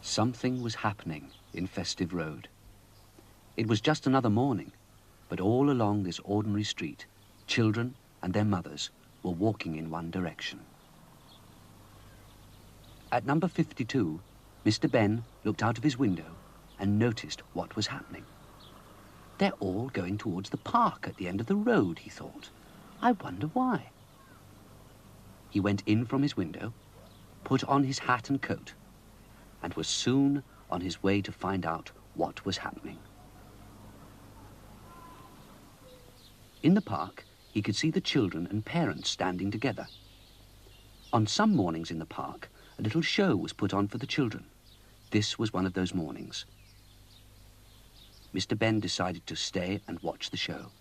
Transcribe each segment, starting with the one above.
Something was happening in Festive Road. It was just another morning, but all along this ordinary street, children and their mothers were walking in one direction. At number 52, Mr. Benn looked out of his window and noticed what was happening. They're all going towards the park at the end of the road, he thought. I wonder why. He went in from his window, put on his hat and coat, and was soon on his way to find out what was happening. In the park, he could see the children and parents standing together. On some mornings in the park, a little show was put on for the children. This was one of those mornings. Mr. Benn decided to stay and watch the show.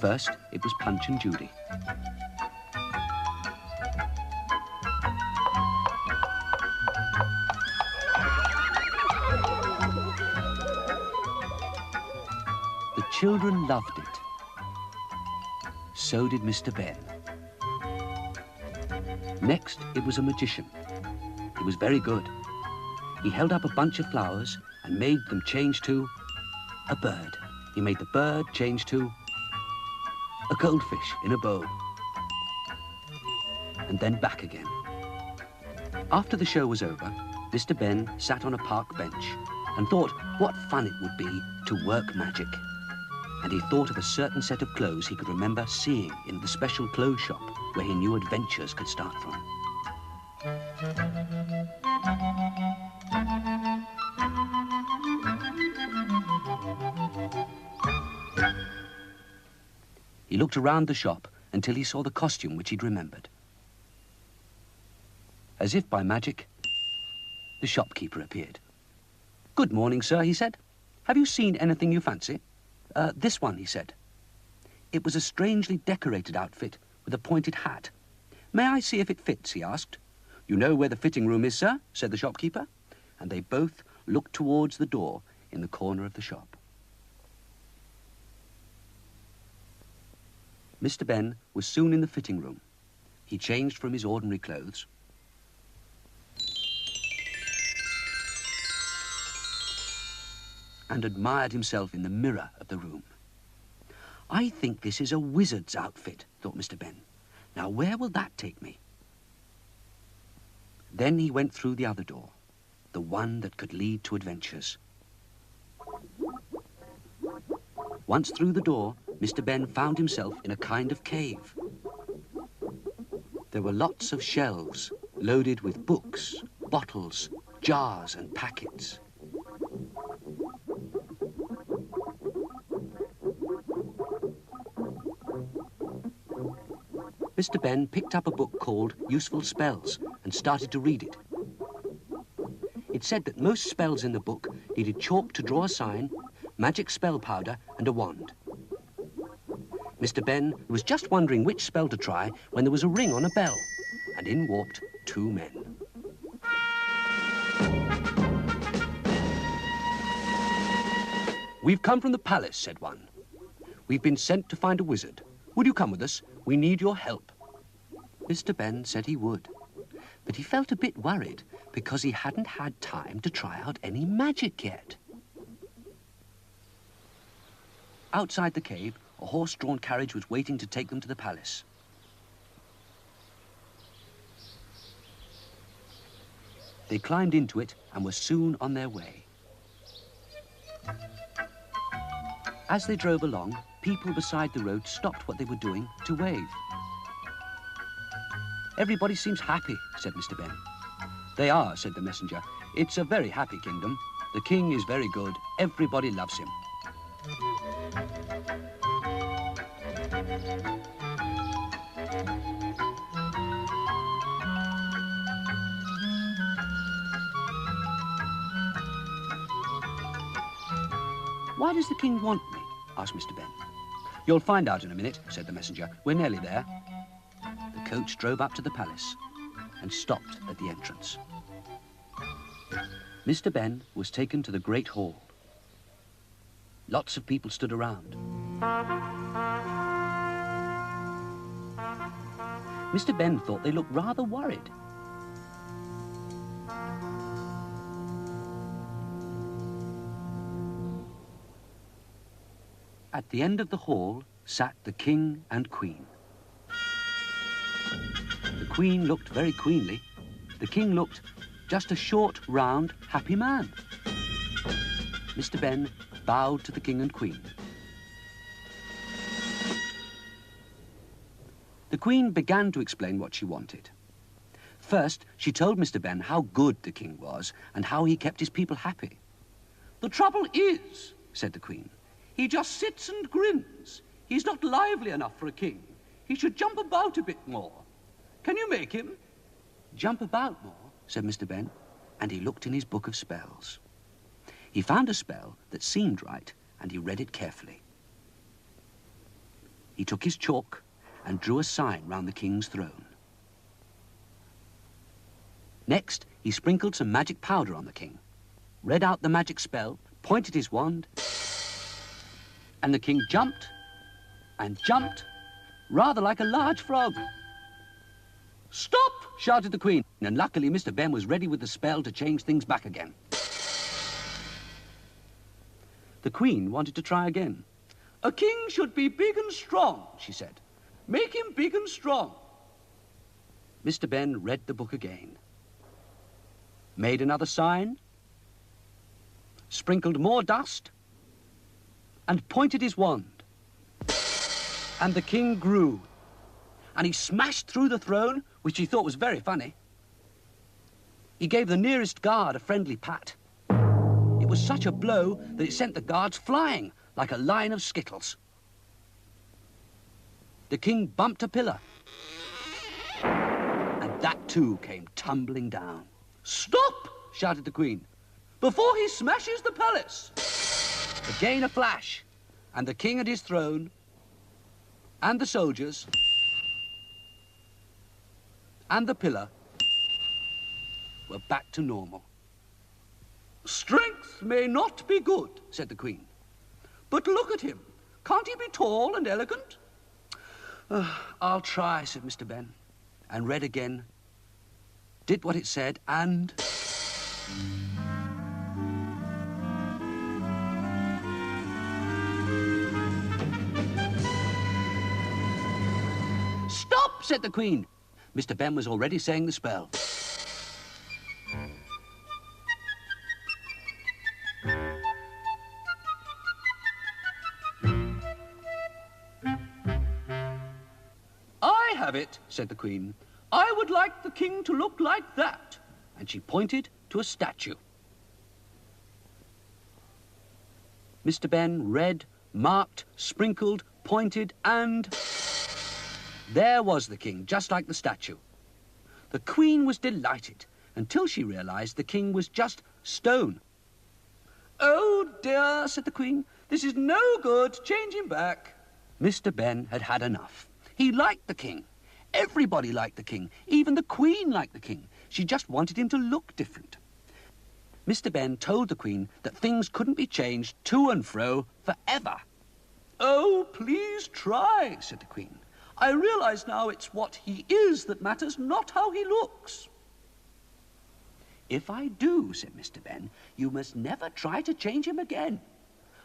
First, it was Punch and Judy. The children loved it. So did Mr. Benn. Next, it was a magician. He was very good. He held up a bunch of flowers and made them change to a bird. He made the bird change to a goldfish in a bowl. And then back again. After the show was over, Mr. Benn sat on a park bench and thought what fun it would be to work magic. And he thought of a certain set of clothes he could remember seeing in the special clothes shop where he knew adventures could start from. He looked around the shop until he saw the costume which he'd remembered. As if by magic, the shopkeeper appeared. "Good morning, sir," he said. "Have you seen anything you fancy?" This one," he said. It was a strangely decorated outfit with a pointed hat. "May I see if it fits?" he asked. "You know where the fitting room is, sir," said the shopkeeper. And they both looked towards the door in the corner of the shop. Mr. Benn was soon in the fitting room. He changed from his ordinary clothes and admired himself in the mirror of the room. "I think this is a wizard's outfit," thought Mr. Benn. "Now where will that take me?" Then he went through the other door, the one that could lead to adventures. Once through the door, Mr. Benn found himself in a kind of cave. There were lots of shelves loaded with books, bottles, jars and packets. Mr. Benn picked up a book called Useful Spells and started to read it. It said that most spells in the book needed chalk to draw a sign, magic spell powder and a wand. Mr. Benn was just wondering which spell to try when there was a ring on a bell, and in walked two men. "We've come from the palace," said one. "We've been sent to find a wizard. Would you come with us? We need your help." Mr. Benn said he would, but he felt a bit worried because he hadn't had time to try out any magic yet. Outside the cave, a horse-drawn carriage was waiting to take them to the palace. They climbed into it and were soon on their way. As they drove along, people beside the road stopped what they were doing to wave. "Everybody seems happy," said Mr. Benn. "They are," said the messenger. "It's a very happy kingdom. The king is very good. Everybody loves him." Why does the king want me? Asked Mr. Benn. You'll find out in a minute, said the messenger. We're nearly there. The coach drove up to the palace and stopped at the entrance. Mr. Benn was taken to the great hall. Lots of people stood around. Mr. Benn thought they looked rather worried. At the end of the hall sat the king and queen. The queen looked very queenly. The king looked just a short, round, happy man. Mr. Benn bowed to the king and queen. The queen began to explain what she wanted. First, she told Mr. Benn how good the king was and how he kept his people happy. "The trouble is," said the queen, "he just sits and grins. He's not lively enough for a king. He should jump about a bit more. Can you make him?" "Jump about more," said Mr. Benn, and he looked in his book of spells. He found a spell that seemed right, and he read it carefully. He took his chalk and drew a sign round the king's throne. Next, he sprinkled some magic powder on the king, read out the magic spell, pointed his wand, and the king jumped and jumped, rather like a large frog. "Stop!" shouted the queen, and luckily Mr. Benn was ready with the spell to change things back again. The queen wanted to try again. "A king should be big and strong," she said. "Make him big and strong." Mr. Benn read the book again, made another sign, sprinkled more dust, and pointed his wand. And the king grew, and he smashed through the throne, which he thought was very funny. He gave the nearest guard a friendly pat. It was such a blow that it sent the guards flying like a line of skittles. The king bumped a pillar, and that too came tumbling down. "Stop!" shouted the queen, "before he smashes the palace." Again a flash, and the king and his throne, and the soldiers, and the pillar were back to normal. "Strength may not be good," said the queen, "but look at him. Can't he be tall and elegant?" "I'll try," said Mr. Benn, and read again, did what it said, and... "Stop!" said the queen. Mr. Benn was already saying the spell. "I have it," said the queen. "I would like the king to look like that." And she pointed to a statue. Mr. Benn read, marked, sprinkled, pointed, and... there was the king, just like the statue. The queen was delighted until she realized the king was just stone. "Oh dear," said the queen, "this is no good. Change him back." Mr. Benn had had enough. He liked the king. Everybody liked the king. Even the queen liked the king. She just wanted him to look different. Mr. Benn told the queen that things couldn't be changed to and fro forever. "Oh, please try," said the queen. "I realize now it's what he is that matters, not how he looks." "If I do," said Mr. Benn, "you must never try to change him again."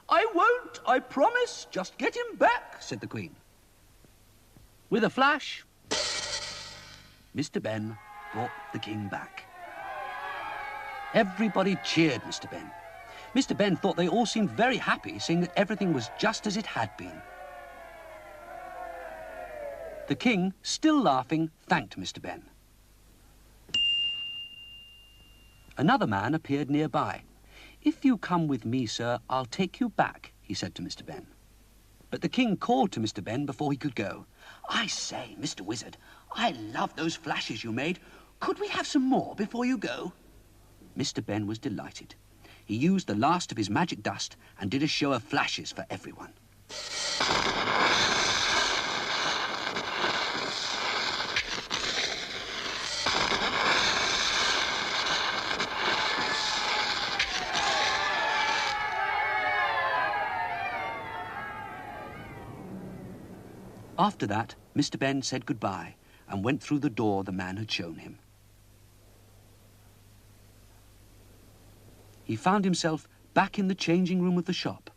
"I won't, I promise. Just get him back," said the queen. With a flash, Mr. Benn brought the king back. Everybody cheered Mr. Benn. Mr. Benn thought they all seemed very happy, seeing that everything was just as it had been. The king, still laughing, thanked Mr. Benn. Another man appeared nearby. "If you come with me, sir, I'll take you back," he said to Mr. Benn. But the king called to Mr. Benn before he could go. "I say, Mr. Wizard, I love those flashes you made. Could we have some more before you go?" Mr. Benn was delighted. He used the last of his magic dust and did a show of flashes for everyone. After that, Mr. Benn said goodbye and went through the door the man had shown him. He found himself back in the changing room of the shop.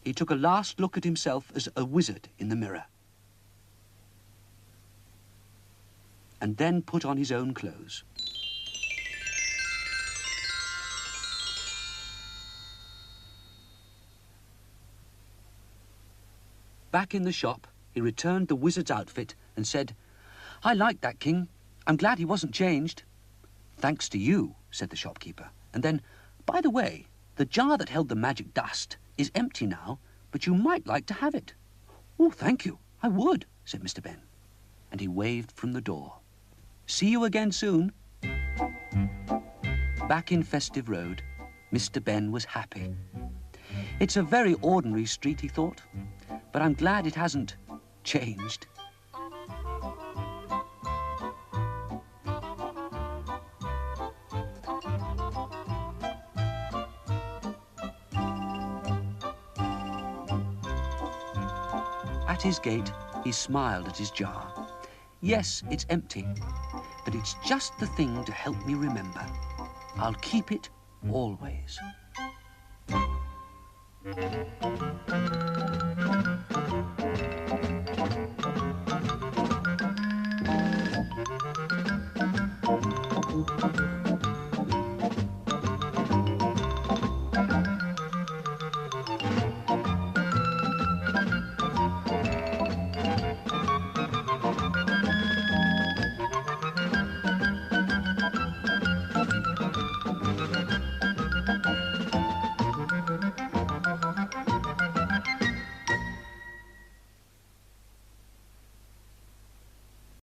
He took a last look at himself as a wizard in the mirror, and then put on his own clothes. Back in the shop, he returned the wizard's outfit and said, "I like that king. I'm glad he wasn't changed." "Thanks to you," said the shopkeeper. And then, "By the way, the jar that held the magic dust is empty now, but you might like to have it." "Oh, thank you, I would," said Mr. Benn. And he waved from the door. "See you again soon." Back in Festive Road, Mr. Benn was happy. It's a very ordinary street, he thought, but I'm glad it hasn't changed. At his gate, he smiled at his jar. Yes, it's empty, but it's just the thing to help me remember. I'll keep it always.